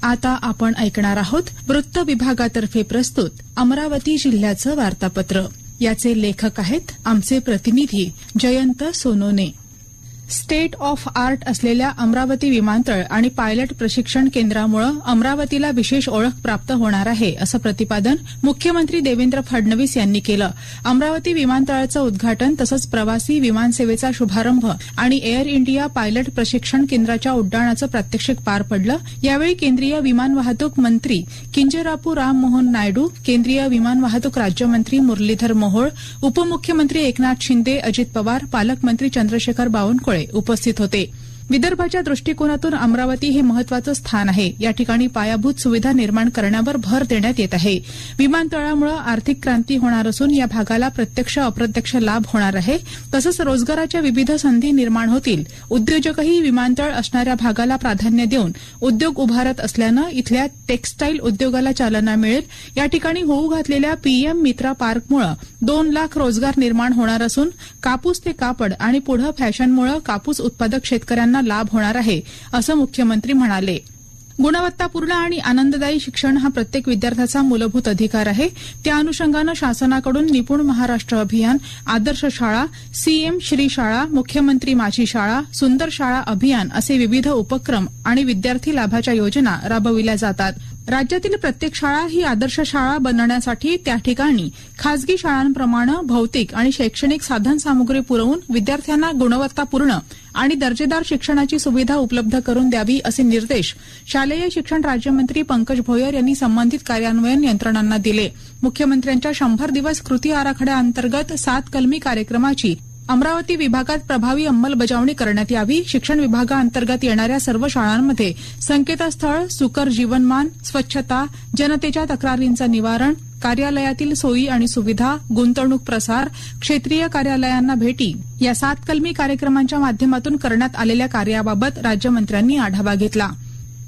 आता आपण ऐकणार आहोत वृत्त विभागातर्फे प्रस्तुत अमरावती जिल्ह्याचं वार्तापत्र. याचे लेखक आहेत आमचे प्रतिनिधी Jayant Sonone. State of art असलेल्या अमरावती विमानतळ आणि पायलट प्रशिक्षण केंद्रामुळे अमरावतीला विशेष ओळख प्राप्त होणार आहे असं प्रतिपादन मुख्यमंत्री देवेंद्र फडणवीस यांनी केलं. अमरावती विमानतळाचं उद्घाटन तसंच प्रवासी विमानसेवेचा शुभारंभ आणि एअर इंडिया पायलट प्रशिक्षण केंद्राच्या उड्डाणाचं प्रात्यक्षिक पार पडलं. यावेळी केंद्रीय विमान वाहतूक मंत्री किंजरापू राम मोहन नायडू, केंद्रीय विमान वाहतूक राज्यमंत्री मुरलीधर मोहोळ, उपमुख्यमंत्री एकनाथ शिंदे, अजित पवार, पालकमंत्री चंद्रशेखर बावनकुळे उपस्थित होते. विदर्भाच्या दृष्टिकोनातून अमरावती हे महत्वाचं स्थान आहे. या ठिकाणी पायाभूत सुविधा निर्माण करण्यावर भर देण्यात येत आहे. विमानतळामुळे आर्थिक क्रांती होणार असून या भागाला प्रत्यक्ष अप्रत्यक्ष लाभ होणार आहे. तसंच रोजगाराच्या विविध संधी निर्माण होतील. उद्योजकही विमानतळ असणाऱ्या भागाला प्राधान्य देऊन उद्योग उभारत असल्यानं इथल्या टेक्स्टाईल उद्योगाला चालना मिळेल. या ठिकाणी होऊ घातलेल्या पीएम मित्रा पार्कमुळे 2 लाख रोजगार निर्माण होणार असून कापूस ते कापड आणि पुढे फॅशनमुळे कापूस उत्पादक शेतकऱ्यांना लाभ होणार आहे असं मुख्यमंत्री म्हणाले. गुणवत्तापूर्ण आणि आनंददायी शिक्षण हा प्रत्येक विद्यार्थ्याचा मूलभूत अधिकार आहे. त्या अनुषंगानं शासनाकडून निपुण महाराष्ट्र अभियान, आदर्श शाळा, सीएम श्री शाळा, मुख्यमंत्री माझी शाळा, सुंदर शाळा अभियान असे विविध उपक्रम आणि विद्यार्थी लाभाच्या योजना राबविल्या जातात. राज्यातील प्रत्येक शाळा ही आदर्श शाळा बनवण्यासाठी त्या ठिकाणी खासगी शाळांप्रमाणे भौतिक आणि शैक्षणिक साधनसामुग्री पुरवून विद्यार्थ्यांना गुणवत्तापूर्ण आणि दर्जेदार शिक्षणाची सुविधा उपलब्ध करून द्यावी असे निर्देश शालेय शिक्षण राज्यमंत्री पंकज भोयर यांनी संबंधित कार्यान्वयन यंत्रणांना दिले. मुख्यमंत्र्यांच्या 100 दिवस कृती आराखड्याअंतर्गत 7 कलमी कार्यक्रमाची अमरावती विभागात प्रभावी अंमलबजावणी करण्यात यावी. शिक्षण विभागाअंतर्गत येणाऱ्या सर्व शाळांमध्ये संकेतस्थळ, सुकर जीवनमान, स्वच्छता, जनतेच्या तक्रारींचं निवारण, कार्यालयातील सोयी आणि सुविधा, गुंतवणूक प्रसार, क्षेत्रीय कार्यालयांना भेटी या 7 कलमी कार्यक्रमांच्या माध्यमातून करण्यात आलेल्या कार्याबाबत राज्यमंत्र्यांनी आढावा घेतला.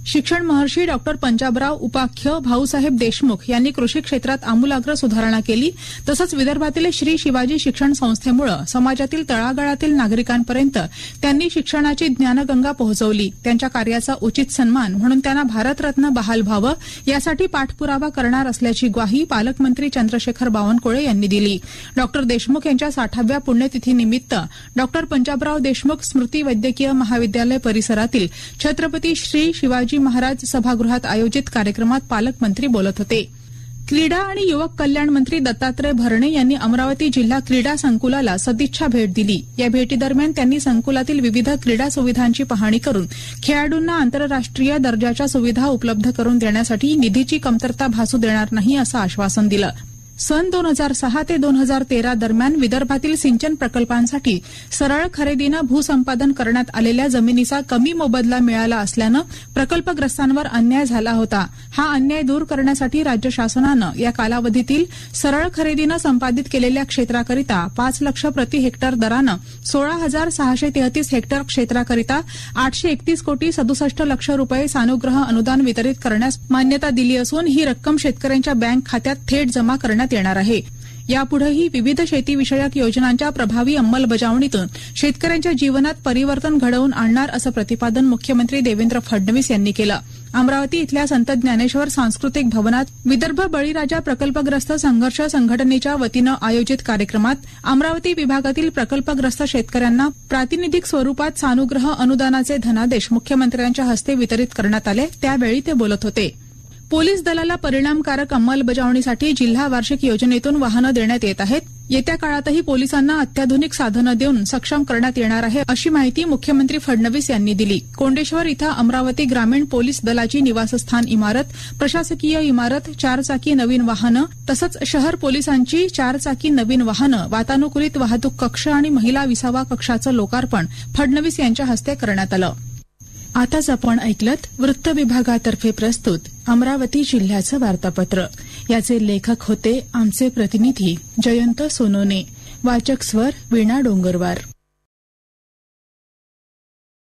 शिक्षण महर्षी डॉ पंजाबराव उपाख्य भाऊसाहेब देशमुख यांनी कृषी क्षेत्रात आमूलाग्र सुधारणा केली. तसंच विदर्भातील श्री शिवाजी शिक्षण संस्थेमुळे समाजातील तळागाळातील नागरिकांपर्यंत त्यांनी शिक्षणाची ज्ञानगंगा पोहोचवली. त्यांच्या कार्याचा उचित सन्मान म्हणून त्यांना भारतरत्न बहाल व्हावं यासाठी पाठपुरावा करणार असल्याची ग्वाही पालकमंत्री चंद्रशेखर बावनकुळे यांनी दिली. डॉ देशमुख यांच्या 60व्या पुण्यतिथीनिमित्त डॉ पंजाबराव देशमुख स्मृती वैद्यकीय महाविद्यालय परिसरातील छत्रपती श्री शिवाजी महाराज सभागृहात आयोजित कार्यक्रमात पालकमंत्री बोलत होते. क्रीडा आणि युवक कल्याण मंत्री दत्तात्रय भरणे यांनी अमरावती जिल्हा क्रीडा संकुलाला सदिच्छा भेट दिली. या भेटीदरम्यान त्यांनी संकुलातील विविध क्रीडा सुविधांची पाहणी करून खेळाडूंना आंतरराष्ट्रीय दर्जाच्या सुविधा उपलब्ध करून देण्यासाठी निधीची कमतरता भासू देणार नाही असं आश्वासन दिलं. सन 2006 ते 2013 दरम्यान विदर्भातील सिंचन प्रकल्पांसाठी सरळ खरेदीनं भूसंपादन करण्यात आलेल्या जमिनीचा कमी मोबदला मिळाला असल्यानं प्रकल्पग्रस्तांवर अन्याय झाला होता. हा अन्याय दूर करण्यासाठी राज्य शासनानं या कालावधीतील सरळ खरेदीनं संपादित केलेल्या क्षेत्राकरिता 5 लाख प्रति हेक्टर दरानं 16,633 हेक्टर क्षेत्राकरिता 831 कोटी 67 लाख रुपये सानुग्रह अनुदान वितरित करण्यास मान्यता दिली असून ही रक्कम शेतकऱ्यांच्या बँक खात्यात थेट जमा करण्यात येणार आहे. यापुढेही विविध शेतीविषयक योजनांच्या प्रभावी अंमलबजावणीतून शेतकऱ्यांच्या जीवनात परिवर्तन घडवून आणणार असं प्रतिपादन मुख्यमंत्री देवेंद्र फडणवीस यांनी केलं. अमरावती इथल्या संत ज्ञानेश्वर सांस्कृतिक भवनात विदर्भ बळीराजा प्रकल्पग्रस्त संघर्ष संघटनेच्या वतीनं आयोजित कार्यक्रमात अमरावती विभागातील प्रकल्पग्रस्त शेतकऱ्यांना प्रातिनिधिक स्वरूपात सानुग्रह अनुदानाचे धनादेश मुख्यमंत्र्यांच्या हस्ते वितरित करण्यात आले. त्यावेळी ते बोलत होते. पोलीस दलाला परिणामकारक अंमलबजावणीसाठी जिल्हा वार्षिक योजनेतून वाहनं देण्यात येत आहेत. येत्या काळातही पोलिसांना अत्याधुनिक साधनं देऊन सक्षम करण्यात येणार आहे अशी माहिती मुख्यमंत्री फडणवीस यांनी दिली. कोंडेश्वर इथं अमरावती ग्रामीण पोलीस दलाची निवासस्थान इमारत, प्रशासकीय इमारत, 4 चाकी नवीन वाहनं तसंच शहर पोलिसांची 4 चाकी नवीन वाहनं, वातानुकूलित वाहतूक कक्ष आणि महिला विसावा कक्षाचं लोकार्पण फडणवीस यांच्या हस्ते करण्यात आलं. आताच आपण ऐकलत वृत्त विभागातर्फे प्रस्तुत अमरावती जिल्ह्याचं वार्तापत्र. याचे लेखक होते आमचे प्रतिनिधी जयंत सोनोने. वाचक स्वर वीणा डोंगरवार.